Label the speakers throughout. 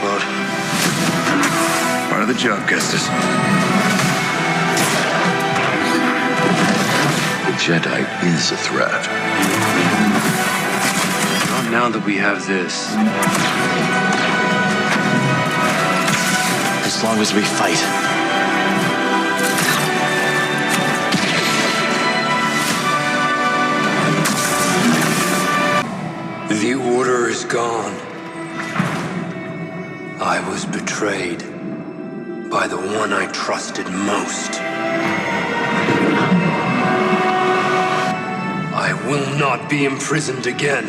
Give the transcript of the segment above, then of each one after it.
Speaker 1: bud.
Speaker 2: Part of the job, Kestis.
Speaker 3: The Jedi is a threat.
Speaker 1: Not now that we have this.
Speaker 4: As long as we fight.
Speaker 1: The Order is gone. I was betrayed by the one I trusted most. I will not be imprisoned again.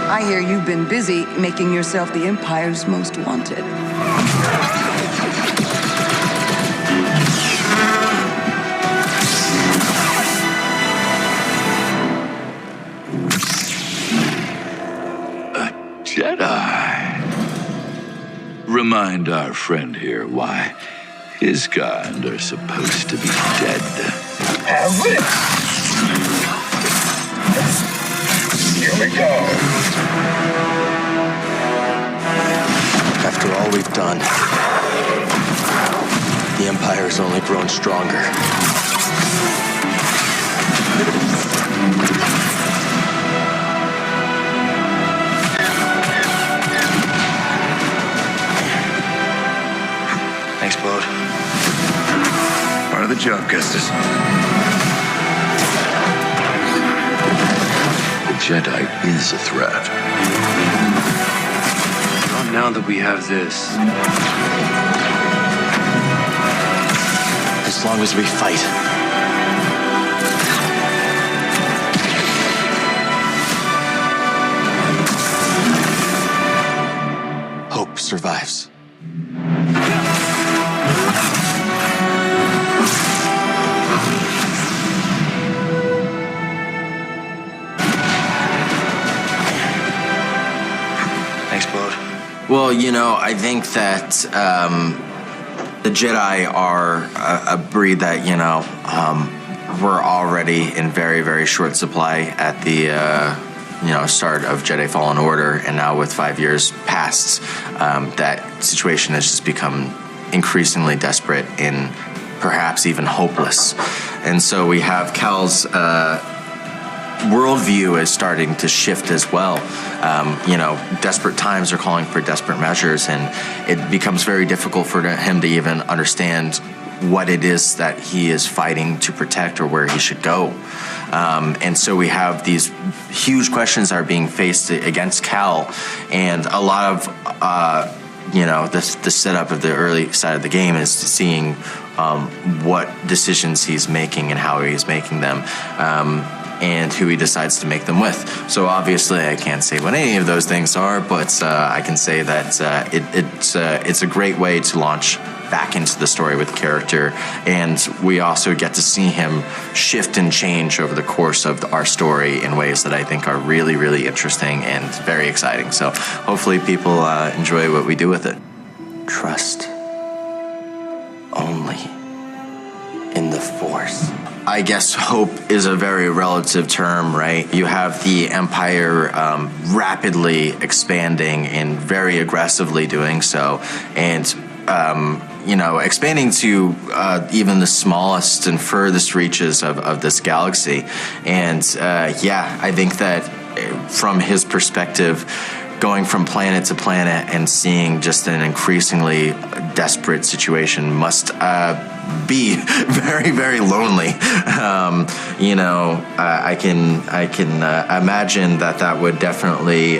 Speaker 5: I hear you've been busy making yourself the Empire's most wanted.
Speaker 3: Jedi. Remind our friend here why his kind are supposed to be dead.
Speaker 2: Have it! Here we go!
Speaker 4: After all we've done, the Empire's only grown stronger.
Speaker 1: Thanks, bud.
Speaker 2: Part of the job, Kestis.
Speaker 3: The Jedi is a threat.
Speaker 1: Not now that we have this.
Speaker 4: As long as we fight. Hope survives.
Speaker 1: Thanks, bud.
Speaker 4: Well, you know, I think that the Jedi are a breed that, you know, we're already in very, very short supply at the, start of Jedi Fallen Order. And now with 5 years past, that situation has just become increasingly desperate and perhaps even hopeless. And so we have Cal's worldview is starting to shift as well. Desperate times are calling for desperate measures, and it becomes very difficult for him to even understand what it is that he is fighting to protect or where he should go. And so we have these huge questions that are being faced against Cal, and a lot of the setup of the early side of the game is seeing what decisions he's making and how he's making them. And who he decides to make them with. So obviously I can't say what any of those things are, but I can say that it's a great way to launch back into the story with the character, and we also get to see him shift and change over the course of our story in ways that I think are really, really interesting and very exciting. So hopefully people enjoy what we do with it. Trust only in the Force. I guess hope is a very relative term, right? You have the Empire rapidly expanding and very aggressively doing so, and expanding to even the smallest and furthest reaches of this galaxy. And I think that from his perspective, going from planet to planet and seeing just an increasingly desperate situation must be very, very lonely. I can imagine that would definitely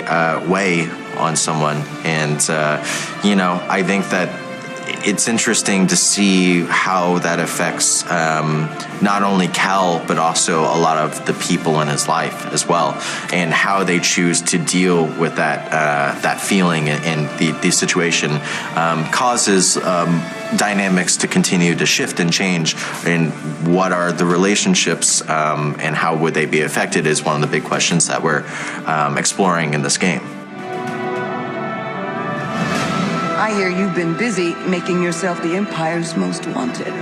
Speaker 4: weigh on someone. And, I think that it's interesting to see how that affects not only Cal, but also a lot of the people in his life as well, and how they choose to deal with that feeling and the situation causes dynamics to continue to shift and change. And what are the relationships and how would they be affected is one of the big questions that we're exploring in this game.
Speaker 5: I hear you've been busy making yourself the Empire's most wanted.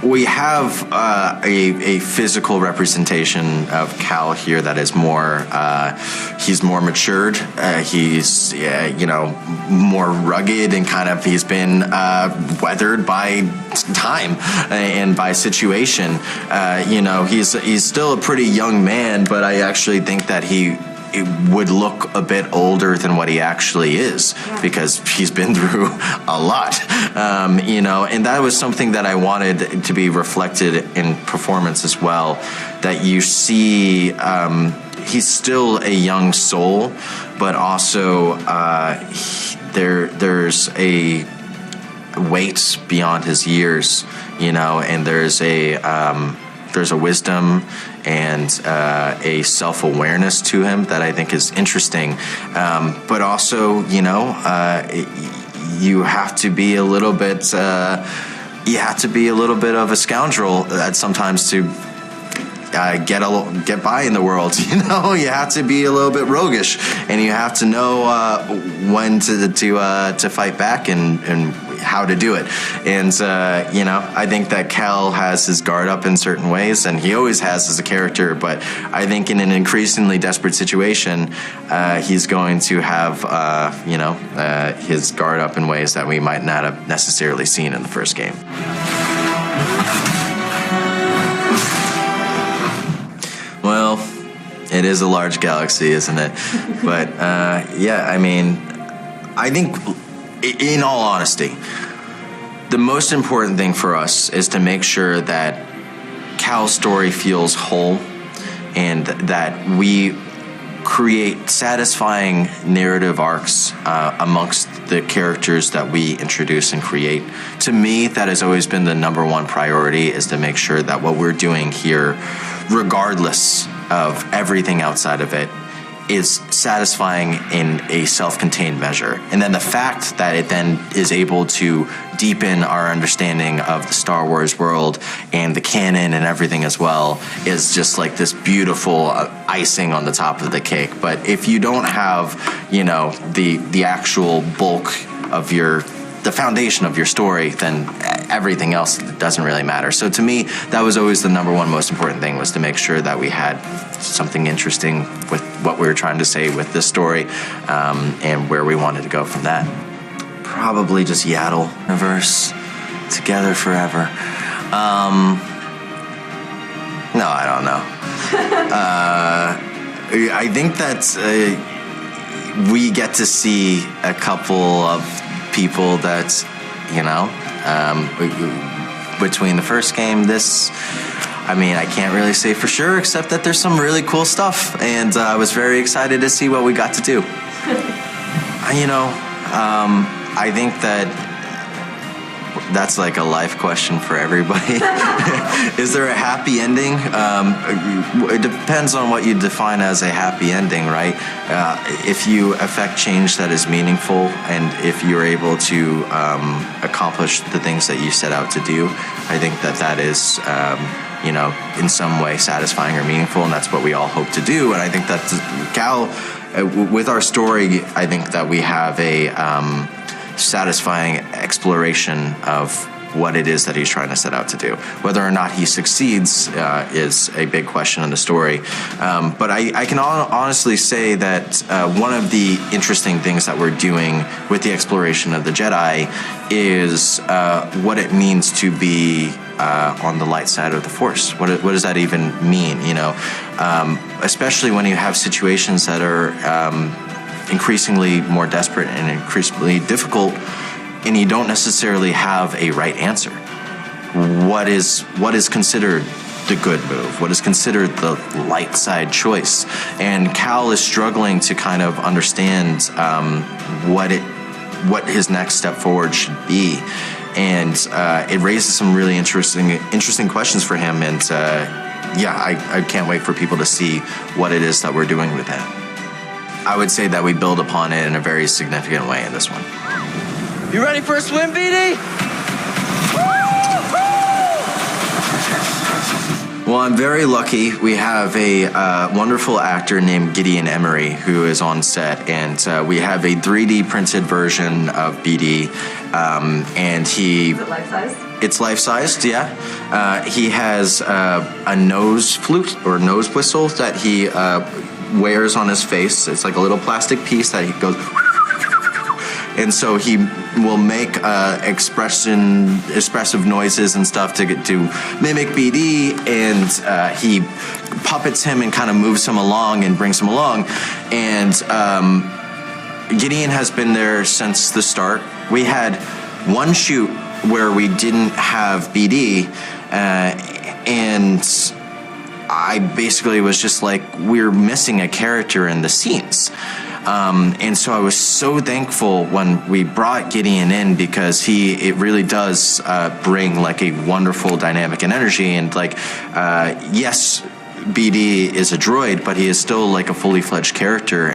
Speaker 4: we have a physical representation of Cal here that is more, he's more matured. He's, more rugged and kind of, he's been weathered by time and by situation. He's still a pretty young man, but I actually think that he would look a bit older than what he actually is, because he's been through a lot, and that was something that I wanted to be reflected in performance as well, that you see he's still a young soul, but also there's a weight beyond his years, and there's a wisdom and a self-awareness to him that I think is interesting. But also, you have to be a little bit, of a scoundrel at sometimes to get by in the world. You have to be a little bit roguish, and you have to know when to fight back and how to do it. And I think that Cal has his guard up in certain ways, and he always has as a character, but I think in an increasingly desperate situation, he's going to have his guard up in ways that we might not have necessarily seen in the first game. Well, it is a large galaxy, isn't it? But I think, in all honesty, the most important thing for us is to make sure that Cal's story feels whole, and that we create satisfying narrative arcs amongst the characters that we introduce and create. To me, that has always been the number one priority, is to make sure that what we're doing here, regardless of everything outside of it, is satisfying in a self-contained measure. And then the fact that it then is able to deepen our understanding of the Star Wars world and the canon and everything as well is just like this beautiful icing on the top of the cake. But if you don't have, the actual bulk of the foundation of your story, then everything else doesn't really matter. So to me, that was always the number one most important thing, was to make sure that we had something interesting with what we were trying to say with this story, and where we wanted to go from that. Probably just Yaddle universe, together forever. No, I don't know. I think that we get to see a couple of people that, between the first game, I can't really say for sure, except that there's some really cool stuff, and I was very excited to see what we got to do. I think that's like a life question for everybody. Is there a happy ending? It depends on what you define as a happy ending, right? If you affect change that is meaningful, and if you're able to accomplish the things that you set out to do, I think that is, in some way satisfying or meaningful, and that's what we all hope to do. And I think that Cal, with our story, I think that we have a satisfying exploration of what it is that he's trying to set out to do. Whether or not he succeeds is a big question in the story. But I can honestly say that one of the interesting things that we're doing with the exploration of the Jedi is what it means to be on the light side of the Force. What does that even mean? Especially when you have situations that are increasingly more desperate and increasingly difficult, and you don't necessarily have a right answer. What is considered the good move? What is considered the light side choice? And Cal is struggling to kind of understand what his next step forward should be, and it raises some really interesting questions for him. And I can't wait for people to see what it is that we're doing with that. I would say that we build upon it in a very significant way in this one.
Speaker 6: You ready for a swim, BD?
Speaker 4: Well, I'm very lucky. We have a wonderful actor named Gideon Emery who is on set, and we have a 3D printed version of BD, and he...
Speaker 7: Is it life-size?
Speaker 4: It's life-sized, yeah. He has a nose flute or nose whistle that he wears on his face. It's like a little plastic piece that he goes... And so he will make expressive noises and stuff to mimic BD, and he puppets him and kind of moves him along and brings him along. And Gideon has been there since the start. We had one shoot where we didn't have BD, and I basically was just like, we're missing a character in the scenes. And so I was so thankful when we brought Gideon in, because it really does bring like a wonderful dynamic and energy. And like, yes, BD is a droid, but he is still like a fully fledged character.